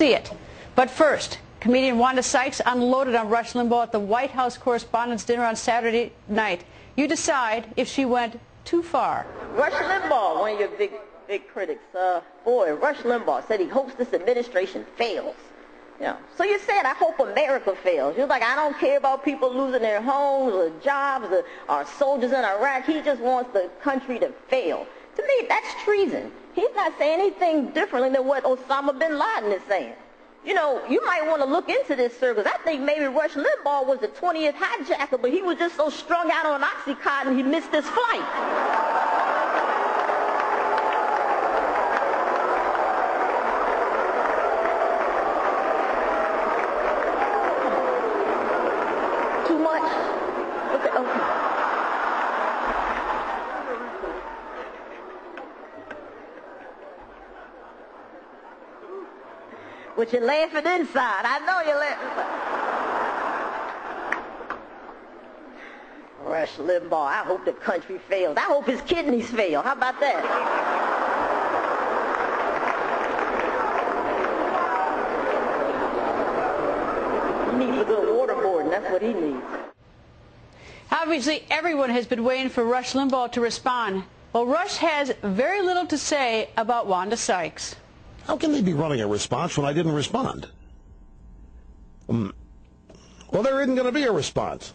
see it. But first, comedian Wanda Sykes unloaded on Rush Limbaugh at the White House Correspondents' Dinner on Saturday night. You decide if she went too far. Rush Limbaugh, one of your big critics, boy, Rush Limbaugh said he hopes this administration fails. Yeah. So you said, I hope America fails. You're like, I don't care about people losing their homes or jobs or soldiers in Iraq. He just wants the country to fail. To me, that's treason. He's not saying anything differently than what Osama bin Laden is saying. You know, you might want to look into this, sir, because I think maybe Rush Limbaugh was the 20th hijacker, but he was just so strung out on Oxycontin he missed his flight. Too much? Okay. But you're laughing inside. I know you're laughing inside. Rush Limbaugh, I hope the country fails. I hope his kidneys fail. How about that? He needs a good waterboarding. That's what he needs. Obviously, everyone has been waiting for Rush Limbaugh to respond. Well, Rush has very little to say about Wanda Sykes. How can they be running a response when I didn't respond? Well, there isn't going to be a response.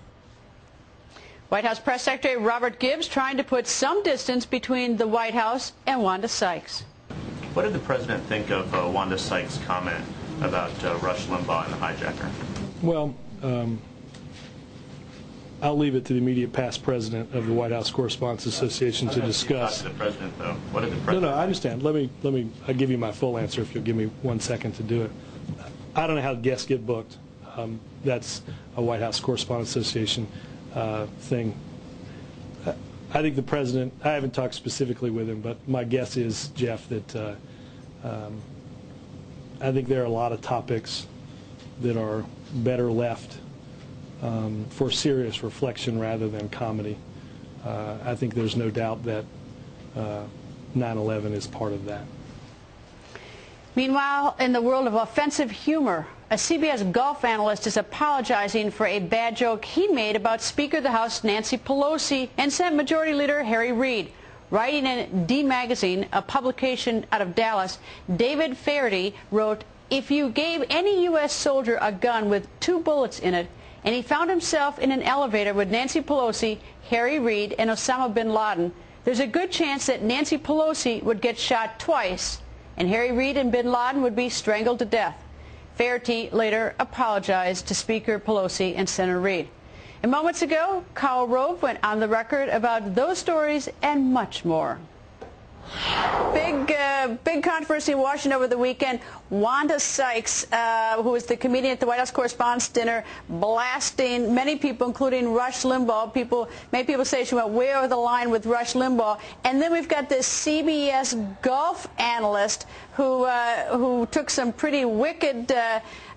White House Press Secretary Robert Gibbs trying to put some distance between the White House and Wanda Sykes. What did the president think of Wanda Sykes' comment about Rush Limbaugh and the hijacker? Well, I'll leave it to the immediate past president of the White House Correspondents Association to discuss. The president, though. What did the president? No, I understand. Let me. I'll give you my full answer if you'll give me 1 second to do it. I don't know how guests get booked. That's a White House Correspondents Association thing. I think the president. I haven't talked specifically with him, but my guess is, Jeff, that I think there are a lot of topics that are better left for serious reflection rather than comedy. I think there's no doubt that 9/11 is part of that. Meanwhile, in the world of offensive humor, a CBS golf analyst is apologizing for a bad joke he made about Speaker of the House Nancy Pelosi and Senate Majority Leader Harry Reid. Writing in D Magazine, a publication out of Dallas, David Faherty wrote, "If you gave any U.S. soldier a gun with 2 bullets in it, and he found himself in an elevator with Nancy Pelosi, Harry Reid, and Osama bin Laden, there's a good chance that Nancy Pelosi would get shot twice, and Harry Reid and bin Laden would be strangled to death." Faherty later apologized to Speaker Pelosi and Senator Reid. And moments ago, Rove went on the record about those stories and much more. Big controversy in Washington over the weekend. Wanda Sykes, who was the comedian at the White House Correspondents' Dinner, blasting many people, including Rush Limbaugh. Many people say she went way over the line with Rush Limbaugh. And then we've got this CBS golf analyst who took some pretty wicked,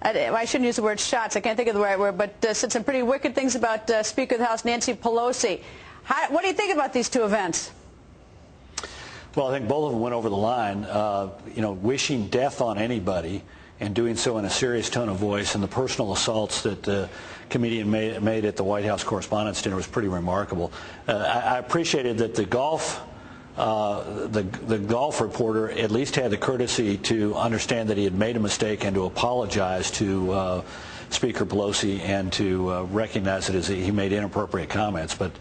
I shouldn't use the word shots, I can't think of the right word, but said some pretty wicked things about Speaker of the House Nancy Pelosi. What do you think about these two events? Well, I think both of them went over the line, wishing death on anybody and doing so in a serious tone of voice. And the personal assaults that the comedian made at the White House Correspondents' Dinner was pretty remarkable. I appreciated that the golf reporter at least had the courtesy to understand that he had made a mistake and to apologize to Speaker Pelosi and to recognize that he made inappropriate comments. But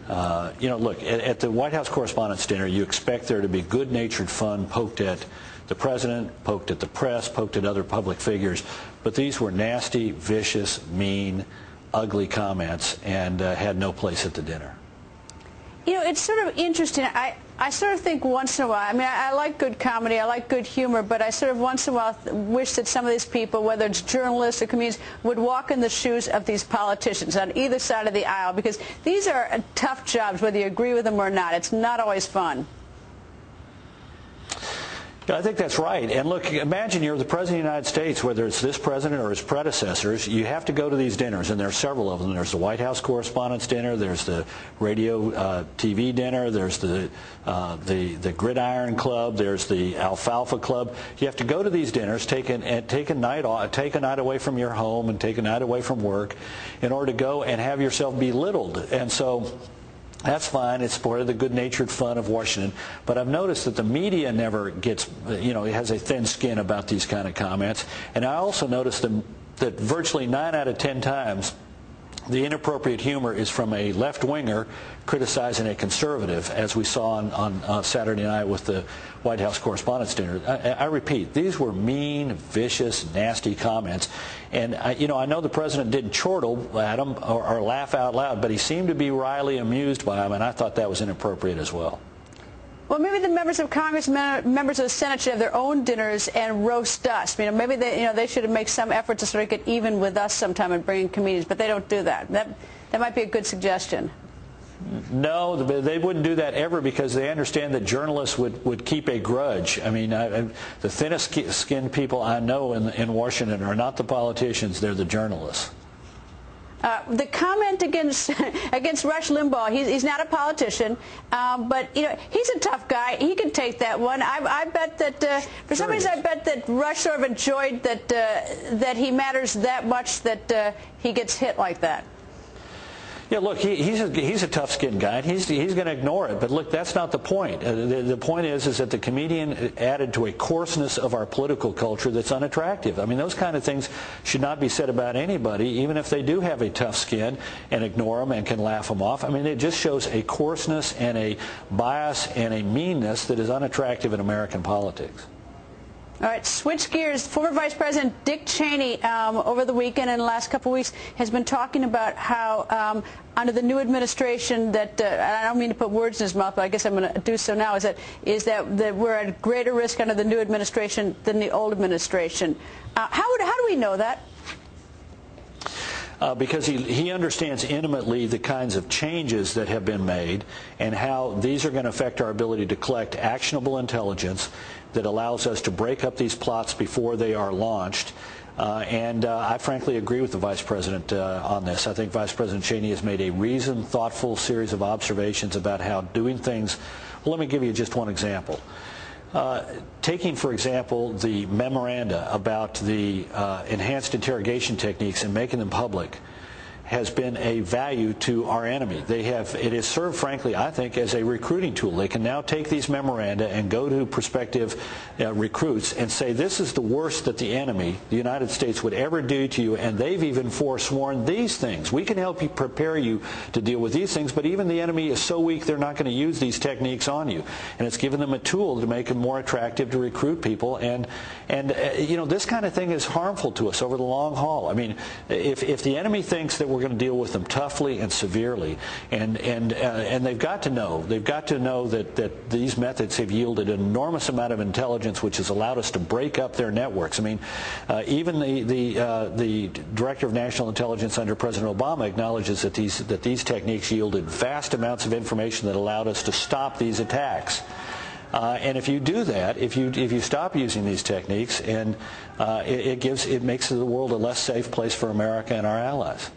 look, at the White House Correspondents' Dinner, you expect there to be good-natured fun poked at the president, poked at the press, poked at other public figures. But these were nasty, vicious, mean, ugly comments and had no place at the dinner. You know, it's sort of interesting. I sort of think once in a while, I mean, I like good comedy, I like good humor, but I sort of once in a while wish that some of these people, whether it's journalists or comedians, would walk in the shoes of these politicians on either side of the aisle, because these are tough jobs, whether you agree with them or not. It's not always fun. I think that's right. And look, imagine you're the President of the United States, whether it's this president or his predecessors, you have to go to these dinners, and there are several of them. There's the White House Correspondents' Dinner, there's the Radio TV Dinner, there's the Gridiron Club, there's the Alfalfa Club. You have to go to these dinners, take a night off, take a night away from your home and take a night away from work in order to go and have yourself belittled. And so that's fine. It's part of the good-natured fun of Washington. But I've noticed that the media never gets, it has a thin skin about these kind of comments. And I also noticed that virtually 9 out of 10 times, the inappropriate humor is from a left-winger criticizing a conservative, as we saw on Saturday night with the White House Correspondents' Dinner. I repeat, these were mean, vicious, nasty comments. And, I know the president didn't chortle at them or laugh out loud, but he seemed to be wryly amused by them, and I thought that was inappropriate as well. Well, maybe the members of Congress, members of the Senate should have their own dinners and roast us. Maybe they should make some effort to sort of get even with us sometime and bring in comedians, but they don't do that. That might be a good suggestion. No, they wouldn't do that ever because they understand that journalists would keep a grudge. The thinnest skinned people I know in Washington are not the politicians, they're the journalists. The comment against Rush Limbaugh, he's not a politician, but he's a tough guy. He can take that one. I bet that for some reason I bet that Rush sort of enjoyed that he matters that much that he gets hit like that. Yeah, look, he's a tough-skinned guy, and he's going to ignore it. But look, that's not the point. The point is that the comedian added to a coarseness of our political culture that's unattractive. Those kind of things should not be said about anybody, even if they do have a tough skin and ignore them and can laugh them off. It just shows a coarseness and a bias and a meanness that is unattractive in American politics. All right, switch gears. Former Vice President Dick Cheney, over the weekend and the last couple of weeks, has been talking about how under the new administration that, I don't mean to put words in his mouth, but I guess I'm going to do so now, is that we're at greater risk under the new administration than the old administration. How do we know that? Because he understands intimately the kinds of changes that have been made and how these are going to affect our ability to collect actionable intelligence that allows us to break up these plots before they are launched. And I frankly agree with the Vice President on this. I think Vice President Cheney has made a reasoned, thoughtful series of observations about how doing things. Well, let me give you just one example. Taking, for example, the memoranda about the enhanced interrogation techniques and making them public has been a value to our enemy. It has served, frankly, I think, as a recruiting tool. They can now take these memoranda and go to prospective recruits and say, this is the worst that the enemy, the United States, would ever do to you, and they've even forsworn these things. We can help you prepare you to deal with these things, but even the enemy is so weak they're not going to use these techniques on you. And it's given them a tool to make it more attractive to recruit people. And this kind of thing is harmful to us over the long haul. If the enemy thinks that we're going to deal with them toughly and severely, and they've got to know that these methods have yielded an enormous amount of intelligence, which has allowed us to break up their networks. Even the Director of National Intelligence under President Obama acknowledges that these techniques yielded vast amounts of information that allowed us to stop these attacks. And if you do that, if you stop using these techniques, and it makes the world a less safe place for America and our allies.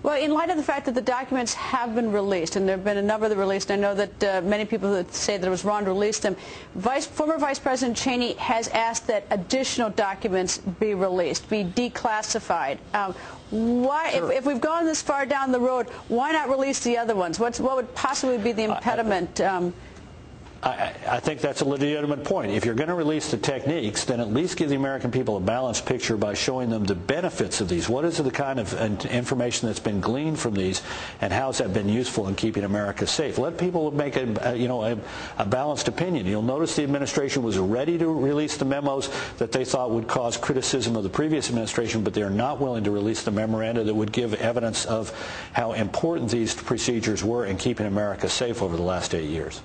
Well, in light of the fact that the documents have been released, and there have been a number that are released, I know that many people that say that it was wrong to release them, former Vice President Cheney has asked that additional documents be released, be declassified. Why, sure. if we've gone this far down the road, why not release the other ones? What would possibly be the impediment? I think that's a legitimate point. If you're going to release the techniques, then at least give the American people a balanced picture by showing them the benefits of these. What is the kind of information that's been gleaned from these, and how has that been useful in keeping America safe? Let people make a balanced opinion. You'll notice the administration was ready to release the memos that they thought would cause criticism of the previous administration, but they're not willing to release the memoranda that would give evidence of how important these procedures were in keeping America safe over the last 8 years.